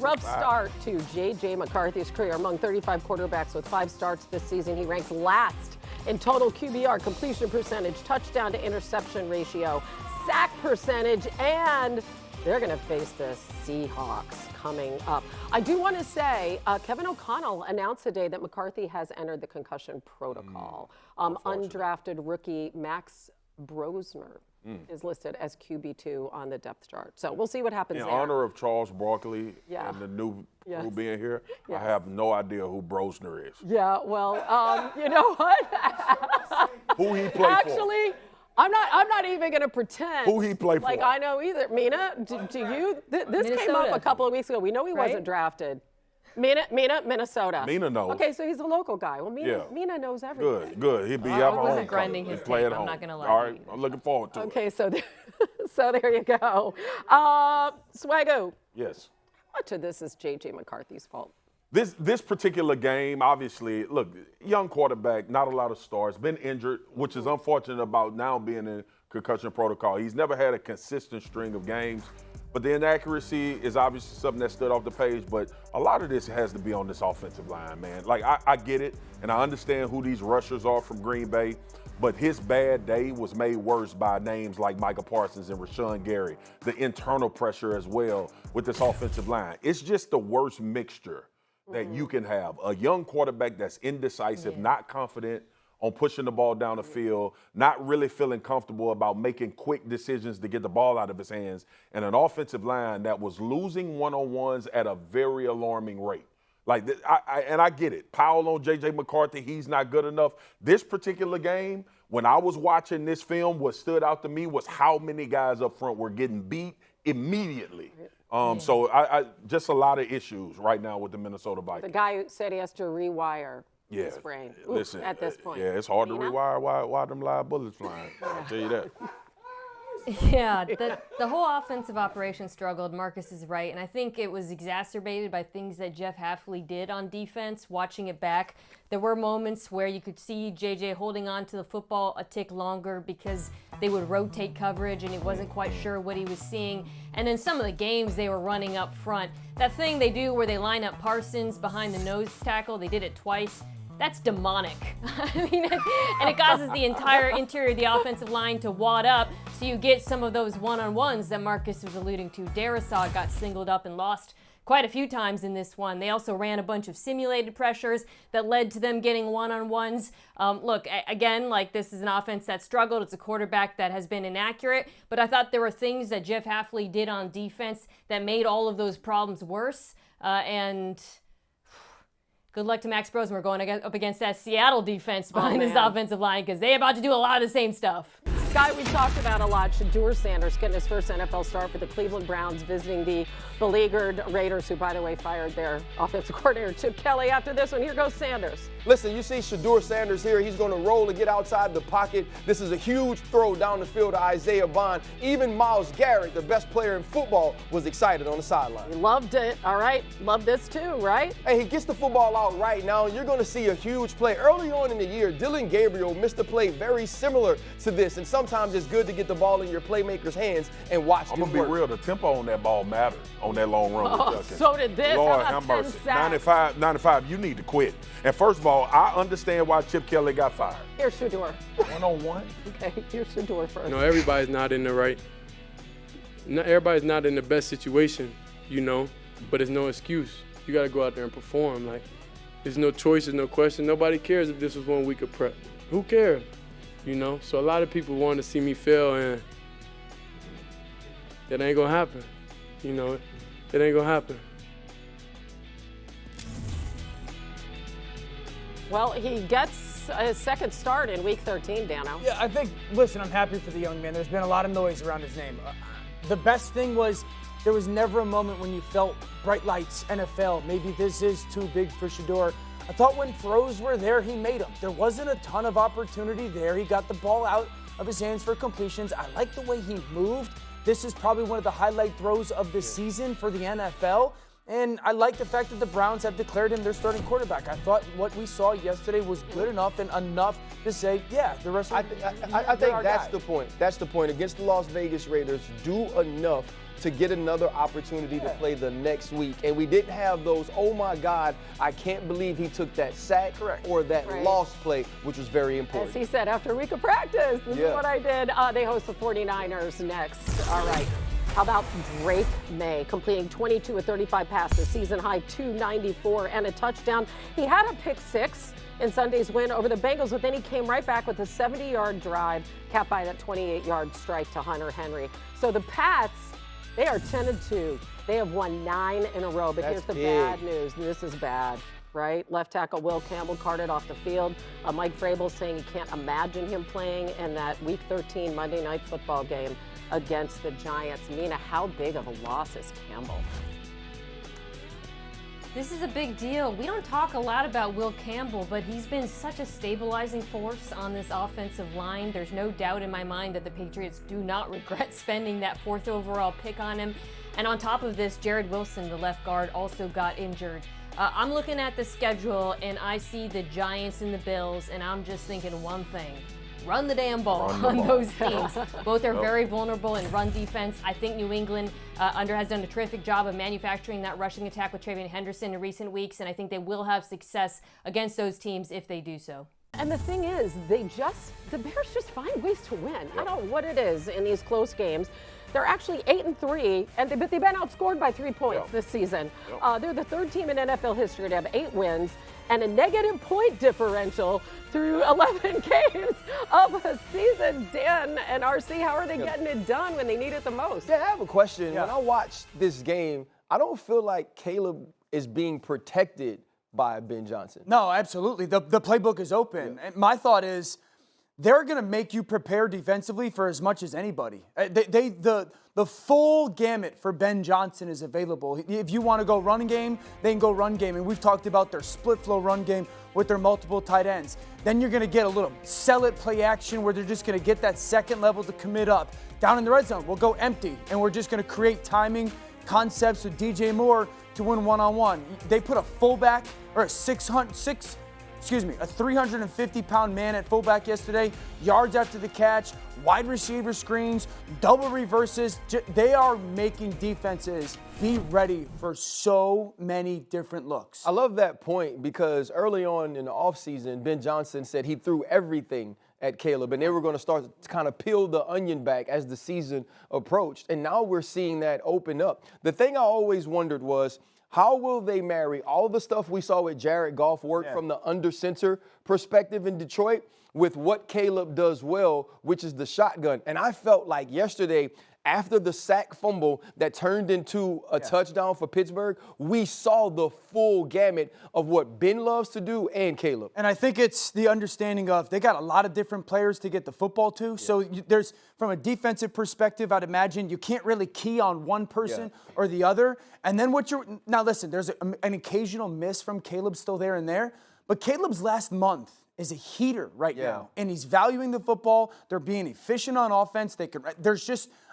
Rough start to J.J. McCarthy's career. Among 35 quarterbacks with 5 starts this season, he ranks last in total QBR, completion percentage, touchdown to interception ratio, sack percentage, and they're going to face the Seahawks coming up. I do want to say, Kevin O'Connell announced today that McCarthy has entered the concussion protocol. Undrafted rookie Max Brosner is listed as QB2 on the depth chart. So we'll see what happens In there. honor of Charles Barkley and the new crew being here, I have no idea who Brosner is. Yeah, well, you know what? Who he played Actually, I'm not even going to pretend. Who he played like for? I know either. Mina, do you? This came up a couple of weeks ago. We know he wasn't drafted. Mina, Minnesota. Mina knows. Okay, so he's a local guy. Well, Mina knows everything. Good. He'd be I out wasn't home. grinding his tape, I'm not gonna lie. All right, I'm looking forward to it. Okay, so there you go. Swago. Yes. Much of this is J.J. McCarthy's fault. This particular game, obviously, look, young quarterback, not a lot of stars, been injured, which is unfortunate about now being in concussion protocol. He's never had a consistent string of games, but the inaccuracy is obviously something that stood off the page, but a lot of this has to be on this offensive line, man. Like, I get it, and I understand who these rushers are from Green Bay, but his bad day was made worse by names like Micah Parsons and Rashawn Gary, the internal pressure as well with this offensive line. It's just the worst mixture that you can have. A young quarterback that's indecisive, not confident on pushing the ball down the field, not really feeling comfortable about making quick decisions to get the ball out of his hands, and an offensive line that was losing one-on-ones at a very alarming rate. Like, I get it. Powell on J.J. McCarthy, he's not good enough. This particular game, when I was watching this film, what stood out to me was how many guys up front were getting beat immediately. So I just a lot of issues right now with the Minnesota Vikings. The guy who said he has to rewire his brain. Listen, at this point. Yeah, it's hard to rewire why them live bullets flying. I'll tell you that. Yeah, the whole offensive operation struggled. Marcus is right, and I think it was exacerbated by things that Jeff Hafley did on defense. Watching it back, there were moments where you could see JJ holding on to the football a tick longer because they would rotate coverage and he wasn't quite sure what he was seeing. And then some of the games they were running up front. That thing they do where they line up Parsons behind the nose tackle, they did it twice. That's demonic. I mean, and it causes the entire interior of the offensive line to wad up, so you get some of those one-on-ones that Marcus was alluding to. Darisaw got singled up and lost quite a few times in this one. They also ran a bunch of simulated pressures that led to them getting one-on-ones. Look, again, like this is an offense that struggled. It's a quarterback that has been inaccurate, but I thought there were things that Jeff Hafley did on defense that made all of those problems worse. And good luck to Max Brosmer. We're going up against that Seattle defense behind this offensive line because they're about to do a lot of the same stuff. Guy we talked about a lot, Shedeur Sanders, getting his first NFL start for the Cleveland Browns, visiting the beleaguered Raiders, who, by the way, fired their offensive coordinator, Chip Kelly. After this one, here goes Sanders. Listen, you see Shedeur Sanders here. He's going to roll and get outside the pocket. This is a huge throw down the field to Isaiah Bond. Even Myles Garrett, the best player in football, was excited on the sideline. He loved it. All right. Love this too, right? Hey, he gets the football out right now, and you're going to see a huge play. Early on in the year, Dylan Gabriel missed a play very similar to this, and sometimes it's good to get the ball in your playmaker's hands and watch I'm going to be real. The tempo on that ball mattered on that long run. Oh, so did this. Lord have mercy. 95, you need to quit. And first of all, I understand why Chip Kelly got fired. Here's Shedeur. One-on-one. Okay, here's Shedeur first. You know, everybody's not in the right. Everybody's not in the best situation, you know, but it's no excuse. You got to go out there and perform. Like, there's no choice, there's no question. Nobody cares if this was 1 week of prep. Who cares? You know, so a lot of people want to see me fail, and that ain't gonna happen. You know, it ain't gonna happen. Well, he gets his second start in Week 13, Dano. Yeah, I think, listen, I'm happy for the young man. There's been a lot of noise around his name. The best thing was there was never a moment when you felt bright lights, NFL, maybe this is too big for Shedeur. I thought when throws were there, he made them. There wasn't a ton of opportunity there. He got the ball out of his hands for completions. I like the way he moved. This is probably one of the highlight throws of the season for the NFL. And I like the fact that the Browns have declared him their starting quarterback. I thought what we saw yesterday was good enough and enough to say, yeah, the rest of I think that's the point. That's the point. Against the Las Vegas Raiders, do enough to get another opportunity to play the next week. And we didn't have those, oh my God, I can't believe he took that sack or that lost play, which was very important. As he said after a week of practice, this is what I did. They host the 49ers next. All right. How about Drake Maye completing 22 of 35 passes, season high 294 and a touchdown. He had a pick six in Sunday's win over the Bengals, but then he came right back with a 70-yard drive, capped by that 28-yard strike to Hunter Henry. So the Pats, they are 10-2. They have won 9 in a row, but here's the bad news. This is bad, right? Left tackle Will Campbell carted off the field. Mike Vrabel saying he can't imagine him playing in that Week 13 Monday Night Football game against the Giants. Mina, how big of a loss is Campbell? This is a big deal. We don't talk a lot about Will Campbell, but he's been such a stabilizing force on this offensive line. There's no doubt in my mind that the Patriots do not regret spending that 4th overall pick on him. And on top of this, Jared Wilson, the left guard, also got injured. I'm looking at the schedule, and I see the Giants and the Bills, and I'm just thinking one thing. Run the damn ball on those teams. Both are very vulnerable in run defense. I think New England has done a terrific job of manufacturing that rushing attack with Travion Henderson in recent weeks, and I think they will have success against those teams if they do so. And the thing is, the Bears just find ways to win. I don't know what it is in these close games. They're actually 8-3, but they've been outscored by 3 points this season. They're the 3rd team in NFL history to have 8 wins and a negative point differential through 11 games of a season. Dan and RC, how are they getting it done when they need it the most? Yeah, I have a question. When I watched this game, I don't feel like Caleb is being protected by Ben Johnson. No, absolutely. The playbook is open. And my thought is, they're going to make you prepare defensively for as much as anybody. The full gamut for Ben Johnson is available. If you want to go run game, they can go run game. And we've talked about their split flow run game with their multiple tight ends. Then you're going to get a little sell it play action where they're just going to get that second level to commit up. Down in the red zone, we'll go empty. And we're just going to create timing concepts with DJ Moore to win one-on-one. They put a fullback or a 350-pound man at fullback yesterday, yards after the catch, wide receiver screens, double reverses. They are making defenses be ready for so many different looks. I love that point because early on in the offseason, Ben Johnson said he threw everything at Caleb, and they were going to start to kind of peel the onion back as the season approached. And now we're seeing that open up. The thing I always wondered was, how will they marry all the stuff we saw with Jared Goff work from the under center perspective in Detroit with what Caleb does well, which is the shotgun? And I felt like yesterday, after the sack fumble that turned into a touchdown for Pittsburgh, we saw the full gamut of what Ben loves to do and Caleb. And I think it's the understanding of they got a lot of different players to get the football to. So there's, from a defensive perspective, I'd imagine you can't really key on one person or the other. And then now listen, there's an occasional miss from Caleb still there and there, but Caleb's last month is a heater right now. And he's valuing the football. They're being efficient on offense.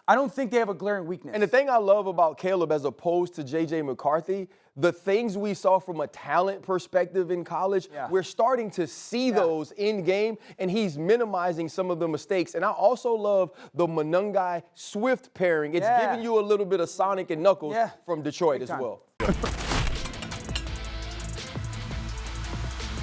I don't think they have a glaring weakness. And the thing I love about Caleb as opposed to J.J. McCarthy, the things we saw from a talent perspective in college, we're starting to see those in game, and he's minimizing some of the mistakes. And I also love the Monangai Swift pairing. It's giving you a little bit of Sonic and Knuckles from Detroit as well.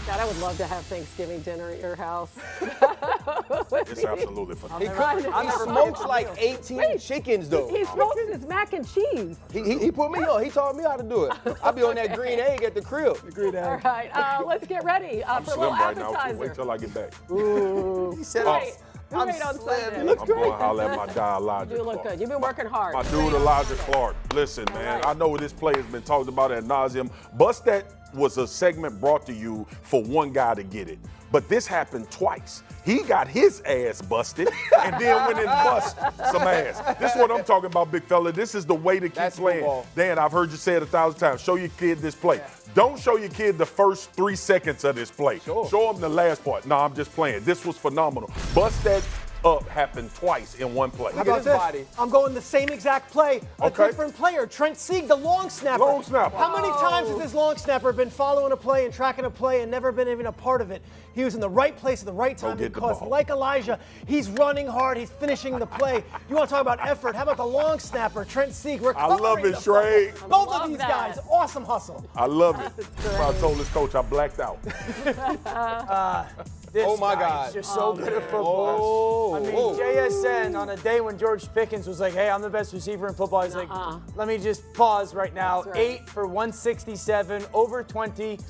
God, I would love to have Thanksgiving dinner at your house. It's absolutely phenomenal. He smokes like 18 chickens, though. He smokes his mac and cheese. He put me on. He taught me how to do it. I'll be on that green egg at the crib. All right, let's get ready for a Slim little right now. appetizer. Wait till I get back. He said, I'm on Sunday. I'm going to holler at my guy, Elijah You look Clark. good. You've been working hard. My dude, Elijah Clark. Listen, man, I know this play has been talked about ad nauseum. Bust That was a segment brought to you for one guy to get it. But this happened twice. He got his ass busted and then went and bust some ass. This is what I'm talking about, big fella. This is the way to keep playing. Football. Dan, I've heard you say it 1,000 times. Show your kid this play. Don't show your kid the first 3 seconds of this play. Show him the last part. No, I'm just playing. This was phenomenal. Bust That up happened twice in one play. How about this? body. I'm going the same exact play. A Okay. different player. Trent Sieg, the long snapper. Long snapper. How many times has this long snapper been following a play and tracking a play and never been even a part of it? He was in the right place at the right time get the because, ball. like Elijah, he's running hard. He's finishing the play. You want to talk about effort? How about the long snapper, Trent Sieg? I love it, Shrey. Both love of these that. guys, awesome hustle. I love it. I told this coach I blacked out. This Oh, my guy God. is just so good at football. I mean, JSN on a day when George Pickens was like, hey, I'm the best receiver in football. He's like, let me just pause right now. That's right. 8 for 167, over 20.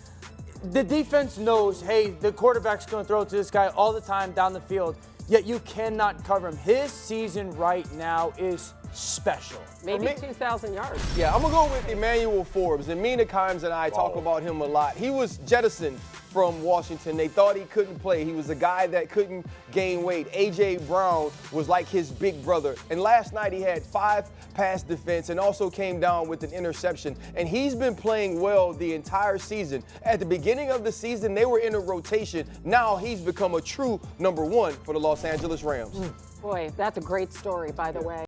The defense knows, hey, the quarterback's going to throw it to this guy all the time down the field, yet you cannot cover him. His season right now is special. Maybe 2,000 yards. Yeah, I'm going to go with Emmanuel Forbes. And Mina Kimes and I talk about him a lot. He was jettisoned from Washington. They thought he couldn't play. He was a guy that couldn't gain weight. A.J. Brown was like his big brother. And last night he had 5 pass defense and also came down with an interception. And he's been playing well the entire season. At the beginning of the season, they were in a rotation. Now he's become a true number 1 for the Los Angeles Rams. Boy, that's a great story, by the way.